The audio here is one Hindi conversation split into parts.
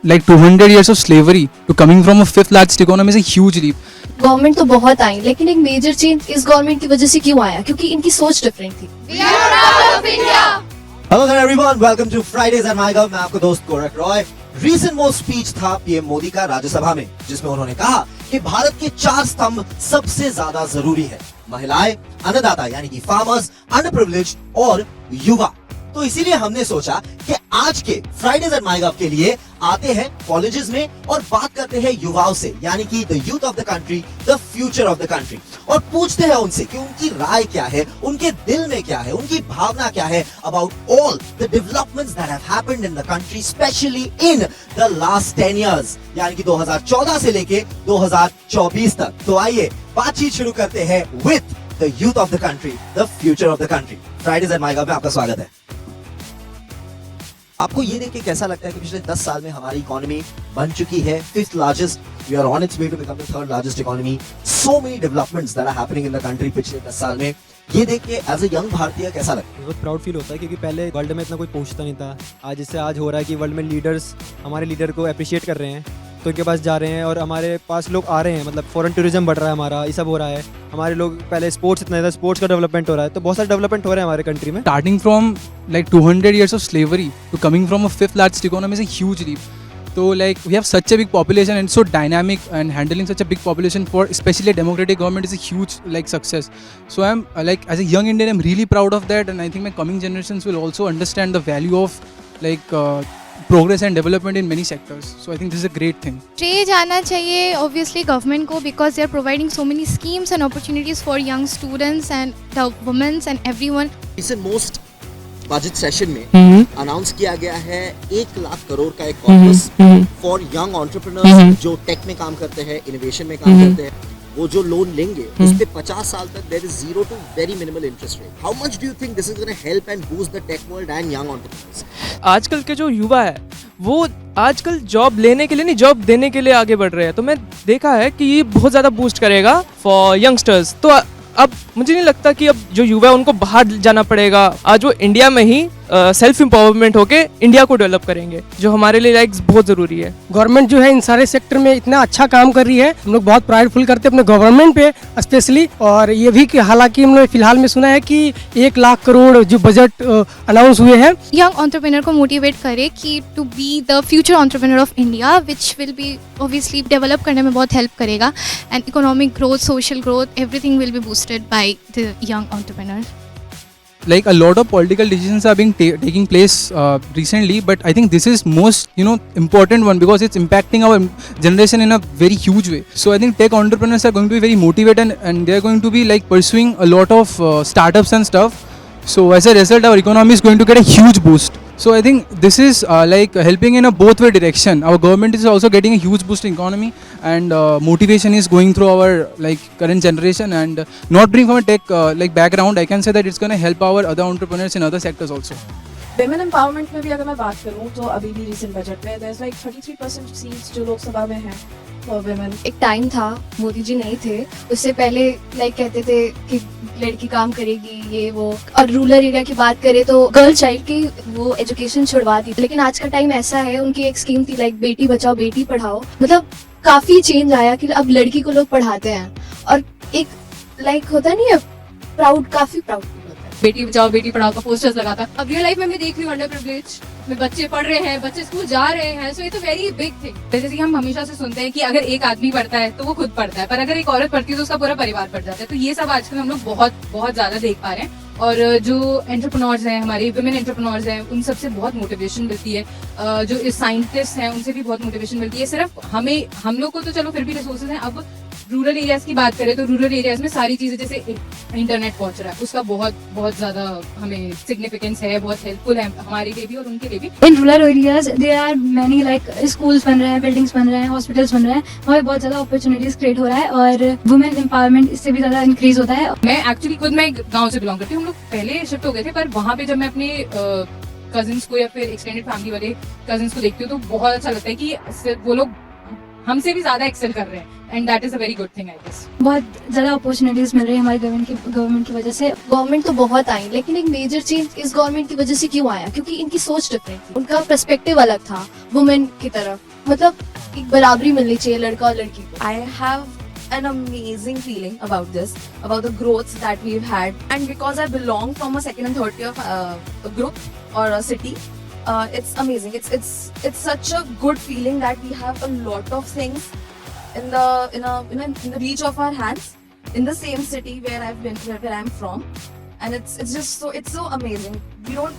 like 200 years of slavery to coming from a fifth largest economy is a huge leap. Government तो बहुत आई, लेकिन एक मेजर चेंज इस गवर्नमेंट की वजह से क्यों आया? क्योंकि इनकी सोच डिफरेंट थी। Hello there everyone, welcome to Fridays at MyGov। मैं आपका दोस्त Gorakh Roy. Recent most speech था पीएम मोदी का राज्यसभा में, जिसमें उन्होंने कहा कि भारत के 4 स्तंभ सबसे ज्यादा जरूरी है: महिलाएं, अन्नदाता यानी कि फार्मर्स, अंडर प्रिविलेज्ड और युवा। तो इसीलिए हमने सोचा कि आज के फ्राइडेज एट माईगव के लिए आते हैं कॉलेजेस में और बात करते हैं युवाओं से, यानी कि the youth of the country, the future of the country, और पूछते हैं उनसे कि उनकी राय क्या है, उनके दिल में क्या है, उनकी भावना क्या है about all the developments that have happened in the country, specially in the last 10 years, यानी कि 2014 से लेके 2024 तक। तो आइए बातचीत शुरू करते हैं with the youth of the country, the future of the country. Fridays at MyGov में आपका स्वागत है। आपको ये देख के कैसा लगता है कि पिछले 10 साल में हमारी इकोनॉमी बन चुकी है fifth largest, we are on its way to become the third largest economy, so many developments that are happening in the country पिछले 10 साल में। ये देख के एज अ यंग भारतीय कैसा लगता है? बहुत प्राउड फील होता है, क्योंकि पहले वर्ल्ड में इतना कोई पूछता नहीं था। आज इससे आज हो रहा है कि वर्ल्ड में लीडर्स हमारे लीडर को अप्रिशिएट कर रहे हैं, तो इनके पास जा रहे हैं और हमारे पास लोग आ रहे हैं, मतलब फॉरेन टूरिज्म बढ़ रहा है हमारा, ये सब हो रहा है। हमारे लोग पहले स्पोर्ट्स इतना था, स्पोर्ट्स का डेवलपमेंट हो रहा है, तो बहुत सारे डेवलपमेंट हो रहे हैं हमारे कंट्री में। Starting from like 200 years of slavery to coming from a fifth largest economy is a huge leap. So like we have such a big population and so dynamic, and handling such a big population for especially a democratic government is a huge like success. So I'm like as a young Indian, I'm really proud of that, and I think my coming generations will also understand the value of like progress and development in many sectors. So I think this is a great thing. श्रेय जाना चाहिए obviously government को, because they are providing so many schemes and opportunities for young students and the women and everyone. Recent most budget session में अनाउंस किया गया है 1 लाख करोड़ का एक कॉर्पस फॉर यंग एंटरप्रेन्योर्स जो टेक में काम करते हैं, इनोवेशन में काम करते हैं। वो जो लोन लेंगे उस पे 50 साल तक there is 0 to very minimal interest rate. How much do you think this is going to help and boost the tech world and young entrepreneurs? आजकल के जो युवा है वो आजकल जॉब लेने के लिए नहीं, जॉब देने के लिए आगे बढ़ रहे हैं। तो मैं देखा है कि ये बहुत ज़्यादा बूस्ट करेगा फॉर यंगस्टर्स। तो अब मुझे नहीं लगता कि अब जो युवा है उनको बाहर जाना पड़ेगा। आज वो इंडिया में ही सेल्फ एम्पावरमेंट होके इंडिया को डेवलप करेंगे, जो हमारे लिए लाइक बहुत ज़रूरी है। गवर्नमेंट जो है इन सारे सेक्टर में इतना अच्छा काम कर रही है, हम लोग बहुत प्राइडफुल करते हैं अपने गवर्नमेंट पे स्पेशली। और ये भी कि हालांकि हम लोग फिलहाल में सुना है कि 1 लाख करोड़ जो बजट अनाउंस हुए हैं, यंग एंटरप्रेन्योर को मोटिवेट करे कि to be the future entrepreneur of India, which will be obviously develop करने में बहुत हेल्प करेगा, and economic growth, social growth, everything will be boosted by the young entrepreneur. Like a lot of political decisions are being taking place recently, but I think this is most important one because it's impacting our generation in a very huge way. So I think tech entrepreneurs are going to be very motivated, and they are going to be like pursuing a lot of startups and stuff. So as a result, our economy is going to get a huge boost. So I think this is like helping in a both way direction. Our government is also getting a huge boost in economy, and motivation is going through our like current generation, and not being from a tech like background, I can say that it's going to help our other entrepreneurs in other sectors also. Women empowerment में भी अगर मैं बात करूं तो अभी भी रिसेंट बजट में देयर इज लाइक 33% सीट्स जो लोकसभा में हैं फॉर विमेन। एक टाइम था, मोदी जी नहीं थे, उससे पहले लाइक कहते थे कि लड़की काम करेगी ये वो, और रूरल एरिया की बात करें तो गर्ल चाइल्ड की वो एजुकेशन छुड़वा दी। लेकिन आज का टाइम ऐसा है, उनकी एक स्कीम थी लाइक बेटी बचाओ बेटी पढ़ाओ, मतलब काफी चेंज आया कि अब लड़की को लोग पढ़ाते हैं, और एक लाइक होता नहीं है प्राउड, काफी प्राउड। बेटी बचाओ बेटी पढ़ाओ का पोस्टर्स लगाता। अब रियल लाइफ में मैं देख रही हूँ अंडर प्रिविलेज में बच्चे पढ़ रहे हैं, बच्चे स्कूल जा रहे हैं, सो ये तो वेरी बिग थिंग। जैसे कि हम हमेशा से सुनते हैं कि अगर एक आदमी पढ़ता है तो वो खुद पढ़ता है, पर अगर एक औरत पढ़ती है तो उसका पूरा परिवार पढ़ जाता है। तो ये सब आजकल हम लोग बहुत बहुत ज्यादा देख पा रहे हैं, और जो एंटरप्रेन्योर्स हैं, हमारे वुमेन एंटरप्रेन्योर्स हैं, उन सबसे बहुत मोटिवेशन मिलती है। जो साइंटिस्ट हैं उनसे भी बहुत मोटिवेशन मिलती है। सिर्फ हम लोग को तो चलो फिर भी रिसोर्सेज हैं, अब रूरल एरियाज की बात करें तो रूरल एरियाज में सारी चीजें जैसे इंटरनेट पहुंच रहा है, उसका बहुत बहुत ज्यादा हमें सिग्निफिकेंस है, बहुत हेल्पफुल है हमारे लिए भी और उनके लिए भी। In rural areas there are many like schools बन रहे हैं, बिल्डिंग्स बन रहे हैं, हॉस्पिटल्स बन रहे हैं, वहाँ पे बहुत ज्यादा अपॉर्चुनिटीज क्रिएट हो रहा है, और वुमेन एम्पावरमेंट इससे भी ज्यादा इंक्रीज होता है। मैं एक्चुअली खुद मैं गाँव से बिलोंग करती हूँ, हम लोग पहले शिफ्ट हो गए थे, पर वहाँ पे जब मैं अपने कजिन्स को या फिर एक्सटेंडेड फैमिली वाले कजिन्स को देखती हूँ तो बहुत अच्छा लगता है कि वो लोग हमसे भी ज्यादा एक्सेल कर रहे हैं। and that is a very good thing, I guess. बहुत ज़्यादा अपॉर्चुनिटीज़ मिल रही है हमारी गवर्नमेंट की वजह से। गवर्नमेंट तो बहुत आई, लेकिन एक मेजर चेंज इस गवर्नमेंट की वजह से क्यों आया? क्योंकि इनकी सोच डिफरेंट थी, उनका पर्सपेक्टिव अलग था वुमेन की तरफ, मतलब एक बराबरी मिलनी चाहिए लड़का और लड़की को। I have an amazing feeling about this, about the growth that we've had, and because I belong from a second and third tier group or a city, it's amazing. It's such a good feeling that we have a lot of things in the reach of our hands in the same city where I'm from, and it's so amazing. We don't,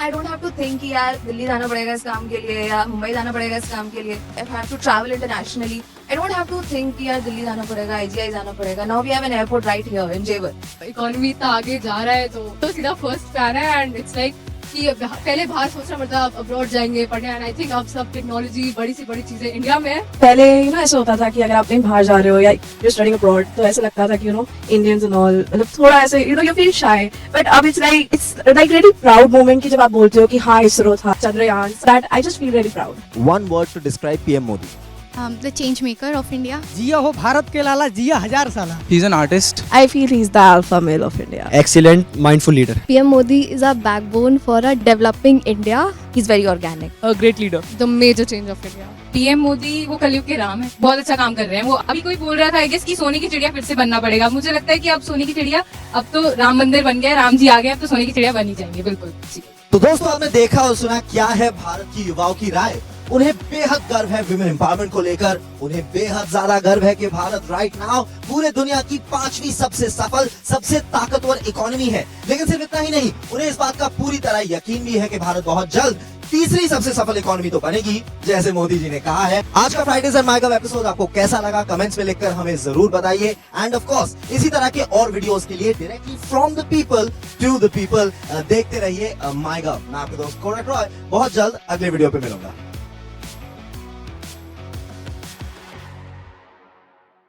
I don't have to think कि यार दिल्ली जाना पड़ेगा इस काम के लिए या मुंबई जाना पड़ेगा इस काम के लिए. If I have to travel internationally, I don't have to think कि यार दिल्ली जाना पड़ेगा, IGI जाना पड़ेगा. Now we have an airport right here in Jewar. Economy इतना आगे जा रहा है तो सीधा फर्स्ट पे आ रहा है, एंड इट्स लाइक कि पहले बाहर सोचना पड़ता अब अब्रॉड जाएंगे पढ़ने, एंड आई थिंक अब सब टेक्नोलॉजी बड़ी से बड़ी चीजें इंडिया में है. पहले ऐसा होता था कि अगर आप कहीं बाहर जा रहे हो या you're studying abroad, तो ऐसा लगता था कि Indians and all, मतलब थोड़ा ऐसे you feel shy, but अब it's like really proud moment कि जब आप बोलते हो कि हाँ इसरो था, Chandrayaan, that I just feel really proud. One word to describe PM Modi. The change maker of India. जिया हो भारत के लाला, जिया 1000 साल। He's an artist. I feel he's the alpha male of India. Excellent, mindful leader. PM Modi is a backbone for a developing India. He's very organic. A great leader. The major change of India. PM Modi वो कलयुग के राम है, बहुत अच्छा काम कर रहे हैं वो. अभी कोई बोल रहा था आई गेस कि सोने की चिड़िया फिर से बनना पड़ेगा. मुझे लगता है कि अब सोने की चिड़िया, अब तो राम मंदिर बन गया, राम जी आ गए, अब तो सोने की चिड़िया बन ही जाएंगे. बिल्कुल जी. तो दोस्तों आपने देखा और सुना क्या है भारत की युवाओं की राय. उन्हें बेहद गर्व है विमेन एम्पावरमेंट को लेकर. उन्हें बेहद ज्यादा गर्व है कि भारत राइट नाउ पूरे दुनिया की 5वीं सबसे सफल, सबसे ताकतवर इकोनॉमी है. लेकिन सिर्फ इतना ही नहीं, उन्हें इस बात का पूरी तरह यकीन भी है कि भारत बहुत जल्द 3री सबसे सफल इकोनॉमी तो बनेगी, जैसे मोदी जी ने कहा है. आज का Fridays and my gov episode आपको कैसा लगा कमेंट्स में लिखकर हमें जरूर बताइए. एंड ऑफ कोर्स इसी तरह के और वीडियोस के लिए directly from the people to the people देखते रहिए माय गव. मैं आपके दोस्त कोरक रॉय बहुत जल्द अगले वीडियो पे मिलूंगा.